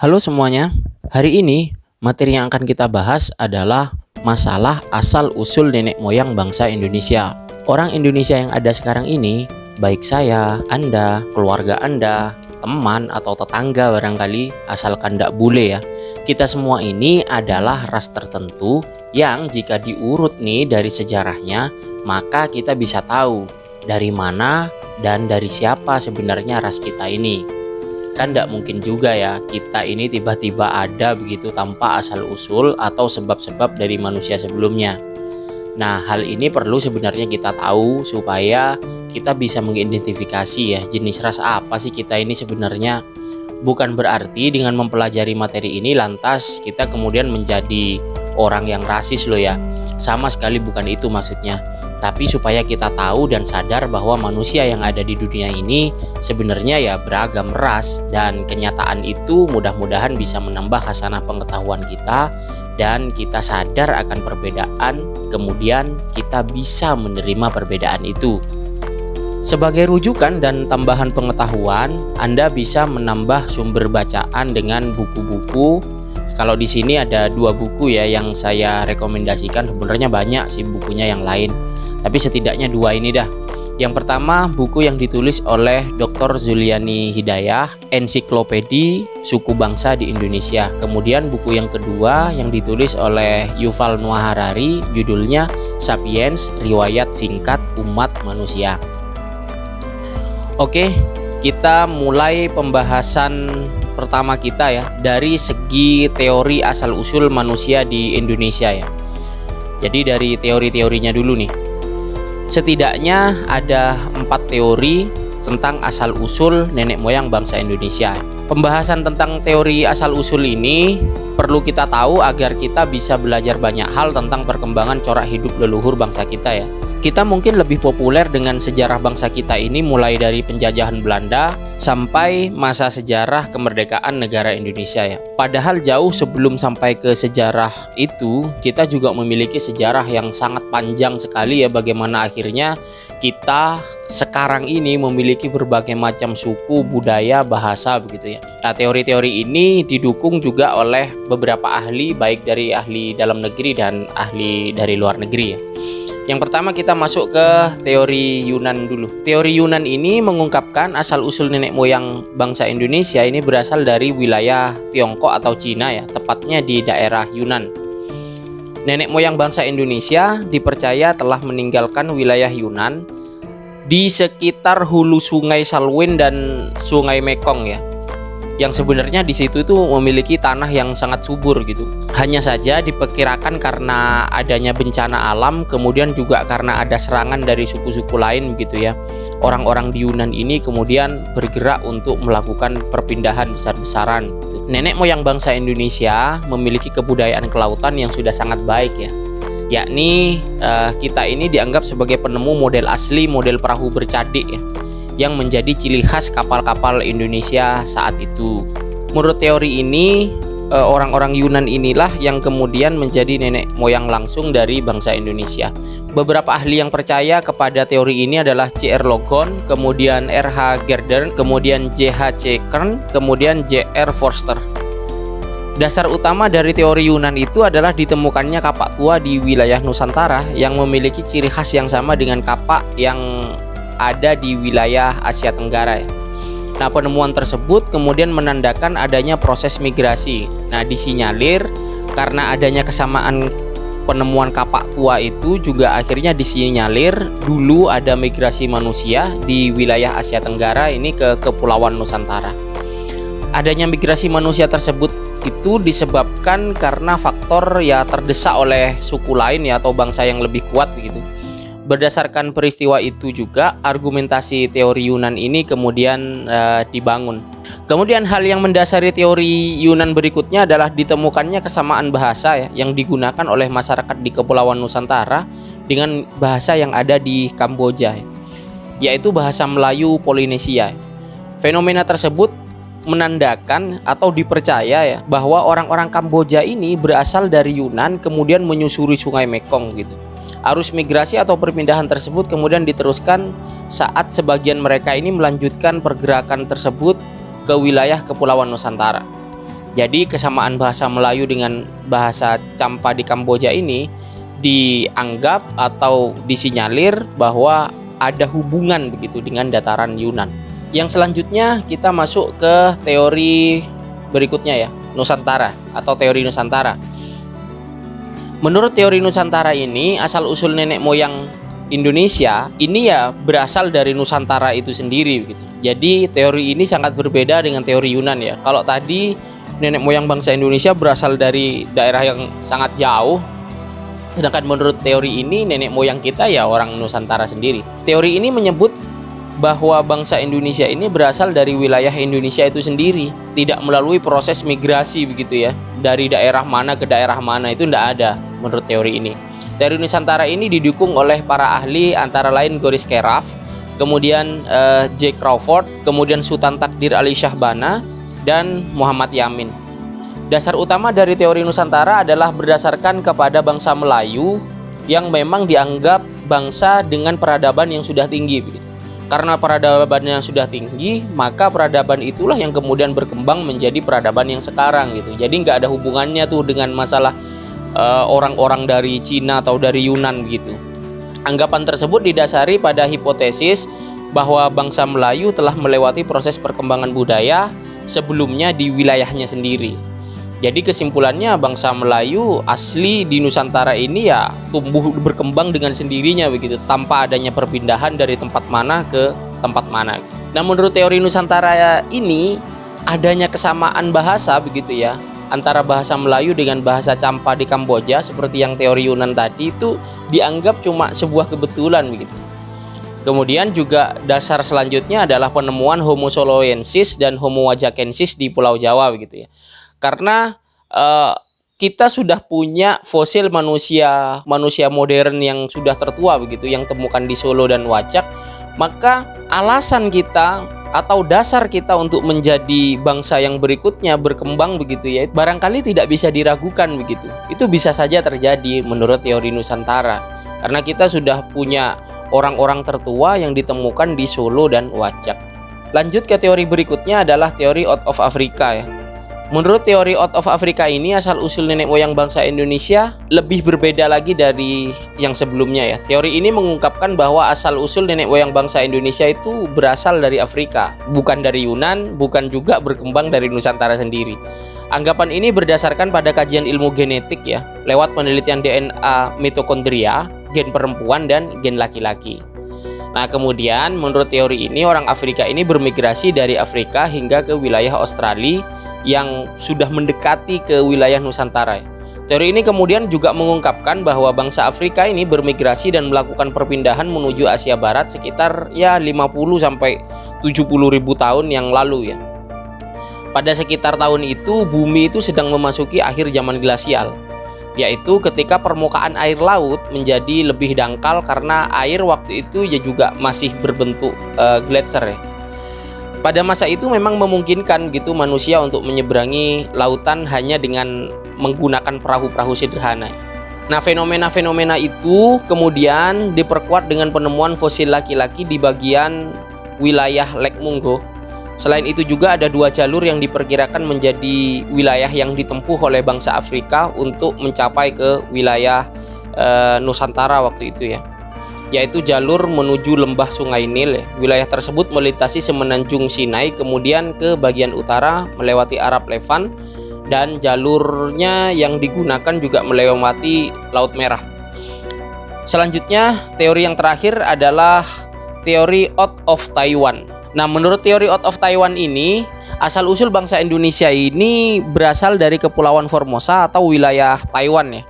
Halo semuanya, hari ini materi yang akan kita bahas adalah masalah asal-usul nenek moyang bangsa Indonesia. Orang Indonesia yang ada sekarang ini, baik saya, Anda, keluarga Anda, teman atau tetangga barangkali, asalkan tidak bule ya. Kita semua ini adalah ras tertentu yang jika diurut nih dari sejarahnya, maka kita bisa tahu dari mana dan dari siapa sebenarnya ras kita ini. Kan tidak mungkin juga ya kita ini tiba-tiba ada begitu tanpa asal usul atau sebab-sebab dari manusia sebelumnya. Nah, hal ini perlu sebenarnya kita tahu supaya kita bisa mengidentifikasi ya jenis ras apa sih kita ini sebenarnya. Bukan berarti dengan mempelajari materi ini lantas kita kemudian menjadi orang yang rasis loh ya. Sama sekali bukan itu maksudnya. Tapi supaya kita tahu dan sadar bahwa manusia yang ada di dunia ini sebenarnya ya beragam ras, dan kenyataan itu mudah-mudahan bisa menambah khasanah pengetahuan kita dan kita sadar akan perbedaan, kemudian kita bisa menerima perbedaan itu. Sebagai rujukan dan tambahan pengetahuan, Anda bisa menambah sumber bacaan dengan buku-buku. Kalau di sini ada 2 buku ya yang saya rekomendasikan, sebenarnya banyak sih bukunya yang lain. Tapi setidaknya 2 ini dah. Yang pertama buku yang ditulis oleh Dr. Zuliani Hidayah, Ensiklopedi Suku Bangsa di Indonesia. Kemudian buku yang kedua yang ditulis oleh Yuval Noah Harari, judulnya Sapiens, Riwayat Singkat Umat Manusia. Oke, kita mulai pembahasan pertama kita ya dari segi teori asal-usul manusia di Indonesia ya. Jadi dari teori-teorinya dulu nih. Setidaknya ada 4 teori tentang asal-usul nenek moyang bangsa Indonesia. Pembahasan tentang teori asal-usul ini perlu kita tahu agar kita bisa belajar banyak hal tentang perkembangan corak hidup leluhur bangsa kita ya. Kita mungkin lebih populer dengan sejarah bangsa kita ini mulai dari penjajahan Belanda sampai masa sejarah kemerdekaan negara Indonesia ya. Padahal jauh sebelum sampai ke sejarah itu, kita juga memiliki sejarah yang sangat panjang sekali ya, bagaimana akhirnya kita sekarang ini memiliki berbagai macam suku, budaya, bahasa begitu ya. Nah, teori-teori ini didukung juga oleh beberapa ahli, baik dari ahli dalam negeri dan ahli dari luar negeri ya. Yang pertama kita masuk ke teori Yunan dulu. Teori Yunan ini mengungkapkan asal-usul nenek moyang bangsa Indonesia ini berasal dari wilayah Tiongkok atau Cina ya, tepatnya di daerah Yunan. Nenek moyang bangsa Indonesia dipercaya telah meninggalkan wilayah Yunan di sekitar hulu Sungai Salween dan Sungai Mekong ya. Yang sebenarnya di situ itu memiliki tanah yang sangat subur gitu. Hanya saja diperkirakan karena adanya bencana alam, kemudian juga karena ada serangan dari suku-suku lain gitu ya. Orang-orang di Yunan ini kemudian bergerak untuk melakukan perpindahan besar-besaran. Nenek moyang bangsa Indonesia memiliki kebudayaan kelautan yang sudah sangat baik ya. Yakni kita ini dianggap sebagai penemu model asli model perahu bercadik ya, yang menjadi ciri khas kapal-kapal Indonesia saat itu. Menurut teori ini, orang-orang Yunan inilah yang kemudian menjadi nenek moyang langsung dari bangsa Indonesia. Beberapa ahli yang percaya kepada teori ini adalah C.R. Logon, kemudian R.H. Gerdern, kemudian J.H.C. Kern, kemudian J.R. Forster. Dasar utama dari teori Yunan itu adalah ditemukannya kapak tua di wilayah Nusantara yang memiliki ciri khas yang sama dengan kapak yang ada di wilayah Asia Tenggara ya. Nah, penemuan tersebut kemudian menandakan adanya proses migrasi. Nah, disinyalir karena adanya kesamaan penemuan kapak tua itu juga akhirnya disinyalir dulu ada migrasi manusia di wilayah Asia Tenggara ini ke Kepulauan Nusantara. Adanya migrasi manusia tersebut itu disebabkan karena faktor ya terdesak oleh suku lain ya atau bangsa yang lebih kuat begitu. Berdasarkan peristiwa itu juga argumentasi teori Yunan ini kemudian dibangun. Kemudian hal yang mendasari teori Yunan berikutnya adalah ditemukannya kesamaan bahasa ya, yang digunakan oleh masyarakat di Kepulauan Nusantara dengan bahasa yang ada di Kamboja ya, yaitu bahasa Melayu Polinesia. Fenomena tersebut menandakan atau dipercaya ya bahwa orang-orang Kamboja ini berasal dari Yunan kemudian menyusuri Sungai Mekong gitu. Arus migrasi atau perpindahan tersebut kemudian diteruskan saat sebagian mereka ini melanjutkan pergerakan tersebut ke wilayah Kepulauan Nusantara. Jadi kesamaan bahasa Melayu dengan bahasa Champa di Kamboja ini dianggap atau disinyalir bahwa ada hubungan begitu dengan dataran Yunan. Yang selanjutnya kita masuk ke teori berikutnya ya, Nusantara atau teori Nusantara. Menurut teori Nusantara ini, asal-usul nenek moyang Indonesia ini ya berasal dari Nusantara itu sendiri begitu. Jadi teori ini sangat berbeda dengan teori Yunan ya. Kalau tadi nenek moyang bangsa Indonesia berasal dari daerah yang sangat jauh, sedangkan menurut teori ini nenek moyang kita ya orang Nusantara sendiri. Teori ini menyebut bahwa bangsa Indonesia ini berasal dari wilayah Indonesia itu sendiri, tidak melalui proses migrasi begitu ya, dari daerah mana ke daerah mana, itu tidak ada menurut teori ini. Teori Nusantara ini didukung oleh para ahli antara lain Goris Keraf, kemudian J. Crawford, kemudian Sultan Takdir Ali Syahbana, dan Muhammad Yamin. Dasar utama dari teori Nusantara adalah berdasarkan kepada bangsa Melayu yang memang dianggap bangsa dengan peradaban yang sudah tinggi begitu. Karena peradabannya sudah tinggi, maka peradaban itulah yang kemudian berkembang menjadi peradaban yang sekarang gitu. Jadi nggak ada hubungannya tuh dengan masalah orang-orang dari Cina atau dari Yunan gitu. Anggapan tersebut didasari pada hipotesis bahwa bangsa Melayu telah melewati proses perkembangan budaya sebelumnya di wilayahnya sendiri. Jadi kesimpulannya bangsa Melayu asli di Nusantara ini ya tumbuh berkembang dengan sendirinya begitu, tanpa adanya perpindahan dari tempat mana ke tempat mana. Nah, menurut teori Nusantara ini adanya kesamaan bahasa begitu ya antara bahasa Melayu dengan bahasa Champa di Kamboja seperti yang teori Yunan tadi itu dianggap cuma sebuah kebetulan begitu. Kemudian juga dasar selanjutnya adalah penemuan Homo soloensis dan Homo wajakensis di Pulau Jawa begitu ya. Karena kita sudah punya fosil manusia modern yang sudah tertua begitu, yang temukan di Solo dan Wajak, maka alasan kita atau dasar kita untuk menjadi bangsa yang berikutnya berkembang begitu ya, barangkali tidak bisa diragukan begitu. Itu bisa saja terjadi menurut teori Nusantara, karena kita sudah punya orang-orang tertua yang ditemukan di Solo dan Wajak. Lanjut ke teori berikutnya adalah teori out of Africa ya. Menurut teori out of Africa ini, asal-usul nenek moyang bangsa Indonesia lebih berbeda lagi dari yang sebelumnya ya. Teori ini mengungkapkan bahwa asal-usul nenek moyang bangsa Indonesia itu berasal dari Afrika, bukan dari Yunan, bukan juga berkembang dari Nusantara sendiri. Anggapan ini berdasarkan pada kajian ilmu genetik ya, lewat penelitian DNA mitokondria, gen perempuan dan gen laki-laki. Nah, kemudian menurut teori ini orang Afrika ini bermigrasi dari Afrika hingga ke wilayah Australia yang sudah mendekati ke wilayah Nusantara. Teori ini kemudian juga mengungkapkan bahwa bangsa Afrika ini bermigrasi dan melakukan perpindahan menuju Asia Barat sekitar ya 50 sampai 70 ribu tahun yang lalu ya. Pada sekitar tahun itu bumi itu sedang memasuki akhir zaman glasial, yaitu ketika permukaan air laut menjadi lebih dangkal karena air waktu itu ya juga masih berbentuk gletser ya. Pada masa itu memang memungkinkan gitu manusia untuk menyeberangi lautan hanya dengan menggunakan perahu-perahu sederhana. Nah, fenomena-fenomena itu kemudian diperkuat dengan penemuan fosil laki-laki di bagian wilayah Lek Munggo. Selain itu juga ada dua jalur yang diperkirakan menjadi wilayah yang ditempuh oleh bangsa Afrika untuk mencapai ke wilayah Nusantara waktu itu ya, yaitu jalur menuju lembah Sungai Nil. Wilayah tersebut melintasi semenanjung Sinai, kemudian ke bagian utara melewati Arab Levant, dan jalurnya yang digunakan juga melewati Laut Merah. Selanjutnya, teori yang terakhir adalah teori out of Taiwan. Nah, menurut teori out of Taiwan ini, asal-usul bangsa Indonesia ini berasal dari Kepulauan Formosa atau wilayah Taiwan ya.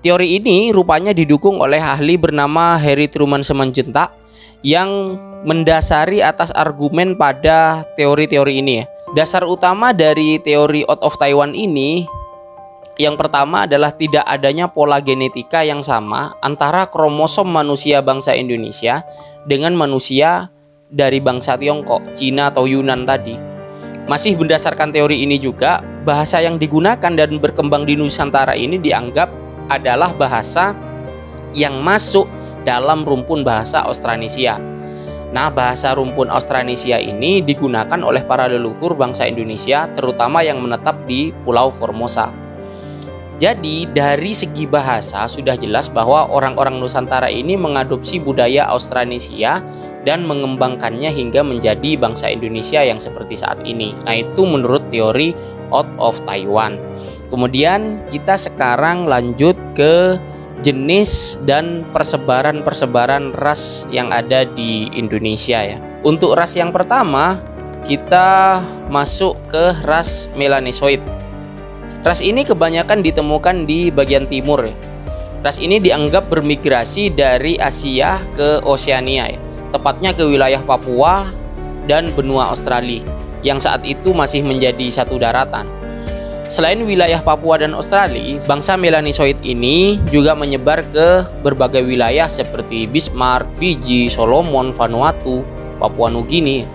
Teori ini rupanya didukung oleh ahli bernama Harry Truman Simanjuntak yang mendasari atas argumen pada teori-teori ini ya. Dasar utama dari teori out of Taiwan ini yang pertama adalah tidak adanya pola genetika yang sama antara kromosom manusia bangsa Indonesia dengan manusia dari bangsa Tiongkok, Cina atau Yunan tadi. Masih berdasarkan teori ini juga, bahasa yang digunakan dan berkembang di Nusantara ini dianggap adalah bahasa yang masuk dalam rumpun bahasa Austronesia. Nah, bahasa rumpun Austronesia ini digunakan oleh para leluhur bangsa Indonesia, terutama yang menetap di Pulau Formosa. Jadi, dari segi bahasa sudah jelas bahwa orang-orang Nusantara ini mengadopsi budaya Austronesia dan mengembangkannya hingga menjadi bangsa Indonesia yang seperti saat ini. Nah, itu menurut teori Out of Taiwan. Kemudian kita sekarang lanjut ke jenis dan persebaran ras yang ada di Indonesia ya. Untuk ras yang pertama, kita masuk ke ras Melanesoid. Ras ini kebanyakan ditemukan di bagian timur ya. Ras ini dianggap bermigrasi dari Asia ke Oseania ya, tepatnya ke wilayah Papua dan benua Australia yang saat itu masih menjadi satu daratan. Selain wilayah Papua dan Australia, bangsa Melanesoid ini juga menyebar ke berbagai wilayah seperti Bismarck, Fiji, Solomon, Vanuatu, Papua Nugini.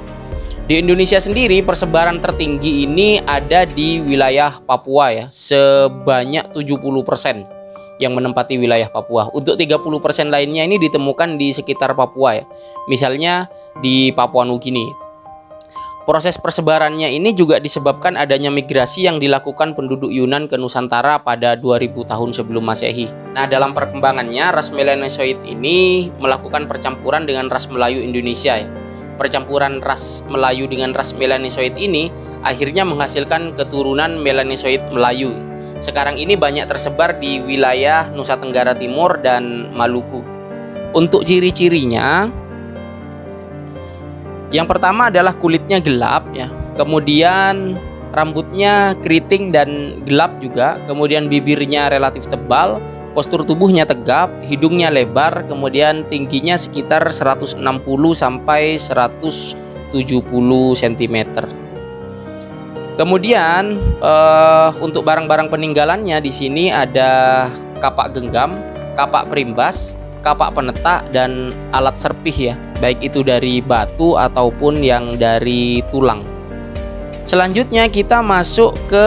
Di Indonesia sendiri, persebaran tertinggi ini ada di wilayah Papua ya, sebanyak 70% yang menempati wilayah Papua. Untuk 30% lainnya ini ditemukan di sekitar Papua ya, misalnya di Papua Nugini. Proses persebarannya ini juga disebabkan adanya migrasi yang dilakukan penduduk Yunan ke Nusantara pada 2000 tahun sebelum Masehi. Nah, dalam perkembangannya, ras Melanesoid ini melakukan percampuran dengan ras Melayu Indonesia ya. Percampuran ras Melayu dengan ras Melanesoid ini akhirnya menghasilkan keturunan Melanesoid Melayu. Sekarang ini banyak tersebar di wilayah Nusa Tenggara Timur dan Maluku. Untuk ciri-cirinya, yang pertama adalah kulitnya gelap ya, kemudian rambutnya keriting dan gelap juga, kemudian bibirnya relatif tebal, postur tubuhnya tegap, hidungnya lebar, kemudian tingginya sekitar 160 sampai 170 cm. Kemudian untuk barang-barang peninggalannya di sini ada kapak genggam, kapak perimbas, kapak penetak, dan alat serpih ya, baik itu dari batu ataupun yang dari tulang. Selanjutnya kita masuk ke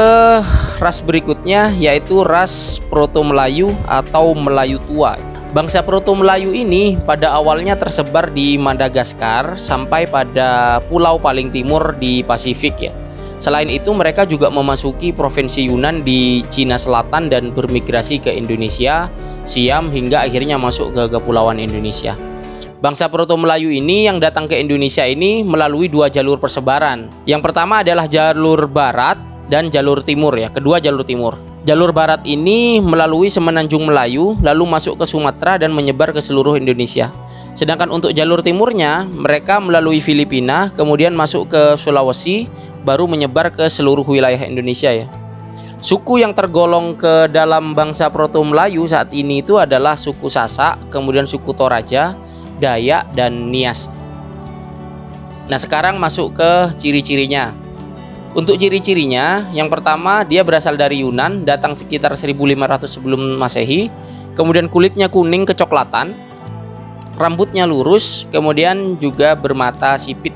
ras berikutnya, yaitu ras Proto Melayu atau Melayu tua. Bangsa Proto Melayu ini pada awalnya tersebar di Madagaskar sampai pada pulau paling timur di Pasifik ya. Selain itu, mereka juga memasuki provinsi Yunan di Cina Selatan dan bermigrasi ke Indonesia, Siam, hingga akhirnya masuk ke Kepulauan Indonesia. Bangsa Proto Melayu ini yang datang ke Indonesia ini melalui dua jalur persebaran. Yang pertama adalah jalur barat dan jalur timur ya, kedua jalur timur. Jalur barat ini melalui Semenanjung Melayu, lalu masuk ke Sumatera dan menyebar ke seluruh Indonesia. Sedangkan untuk jalur timurnya, mereka melalui Filipina, kemudian masuk ke Sulawesi, baru menyebar ke seluruh wilayah Indonesia ya. Suku yang tergolong ke dalam bangsa Proto Melayu saat ini itu adalah suku Sasak, kemudian suku Toraja, Dayak, dan Nias. Nah, sekarang masuk ke ciri-cirinya. Untuk ciri-cirinya, yang pertama dia berasal dari Yunan, datang sekitar 1500 sebelum Masehi, kemudian kulitnya kuning kecoklatan, rambutnya lurus, kemudian juga bermata sipit.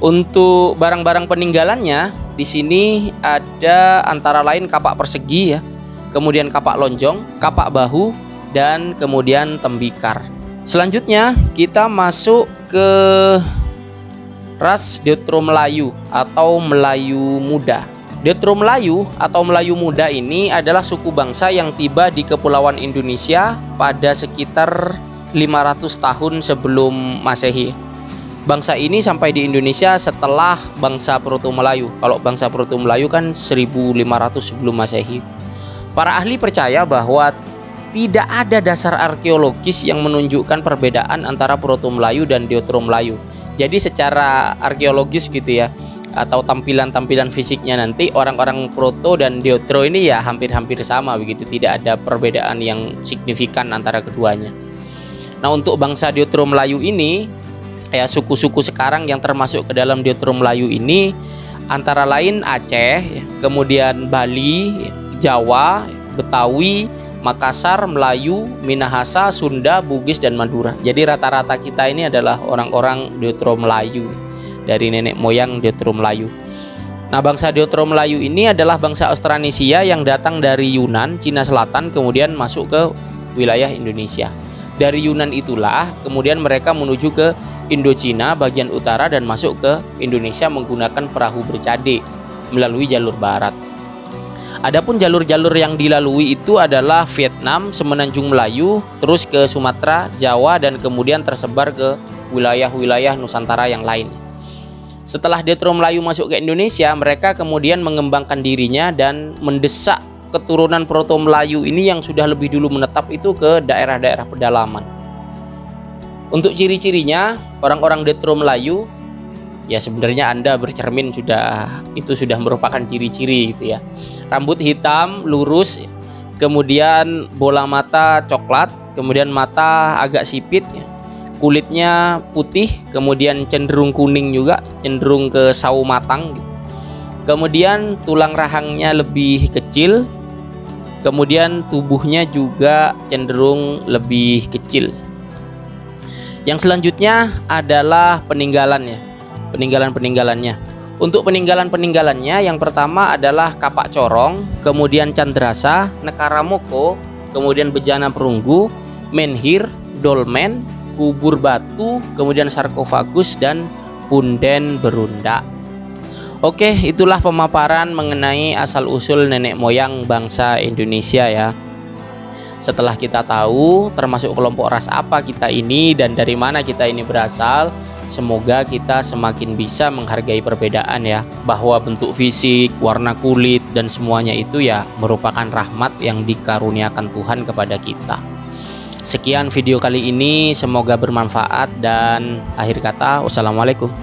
Untuk barang-barang peninggalannya di sini ada antara lain kapak persegi ya, kemudian kapak lonjong, kapak bahu, dan kemudian tembikar. Selanjutnya kita masuk ke ras Deutero Melayu atau Melayu Muda. Deutero Melayu atau Melayu Muda ini adalah suku bangsa yang tiba di Kepulauan Indonesia pada sekitar 500 tahun sebelum Masehi. Bangsa ini sampai di Indonesia setelah bangsa Proto Melayu. Kalau bangsa Proto Melayu kan 1500 sebelum Masehi. Para ahli percaya bahwa tidak ada dasar arkeologis yang menunjukkan perbedaan antara Proto Melayu dan Deutero Melayu. Jadi secara arkeologis gitu ya, atau tampilan-tampilan fisiknya nanti orang-orang Proto dan Deutero ini ya hampir-hampir sama begitu, tidak ada perbedaan yang signifikan antara keduanya. Nah, untuk bangsa Deutero Melayu ini ya, suku-suku sekarang yang termasuk ke dalam Deutero Melayu ini antara lain Aceh, kemudian Bali, Jawa, Betawi, Makassar, Melayu, Minahasa, Sunda, Bugis, dan Madura. Jadi rata-rata kita ini adalah orang-orang Deutero Melayu, dari nenek moyang Deutero Melayu. Nah, bangsa Deutero Melayu ini adalah bangsa Austronesia yang datang dari Yunan, Cina Selatan, kemudian masuk ke wilayah Indonesia. Dari Yunan itulah kemudian mereka menuju ke Indochina bagian utara dan masuk ke Indonesia menggunakan perahu bercade melalui jalur barat. Adapun jalur-jalur yang dilalui itu adalah Vietnam, Semenanjung Melayu, terus ke Sumatera, Jawa, dan kemudian tersebar ke wilayah-wilayah Nusantara yang lain. Setelah Detro Melayu masuk ke Indonesia, mereka kemudian mengembangkan dirinya dan mendesak keturunan Proto Melayu ini yang sudah lebih dulu menetap itu ke daerah-daerah pedalaman. Untuk ciri-cirinya, orang-orang Detro Melayu, ya sebenarnya Anda bercermin itu sudah merupakan ciri-ciri gitu ya. Rambut hitam lurus, kemudian bola mata coklat, kemudian mata agak sipit, kulitnya putih, kemudian cenderung kuning juga, cenderung ke sawo matang gitu. Kemudian tulang rahangnya lebih kecil, kemudian tubuhnya juga cenderung lebih kecil. Yang selanjutnya adalah peninggalan-peninggalannya. Untuk peninggalan-peninggalannya, yang pertama adalah Kapak Corong, kemudian Candrasa, Nekaramoko, kemudian Bejana Perunggu, Menhir, Dolmen, Kubur Batu, kemudian Sarkofagus, dan Punden Berunda. Oke, itulah pemaparan mengenai asal-usul nenek moyang bangsa Indonesia ya. Setelah kita tahu termasuk kelompok ras apa kita ini dan dari mana kita ini berasal, semoga kita semakin bisa menghargai perbedaan ya, bahwa bentuk fisik, warna kulit, dan semuanya itu ya merupakan rahmat yang dikaruniakan Tuhan kepada kita. Sekian video kali ini, semoga bermanfaat dan akhir kata wassalamualaikum.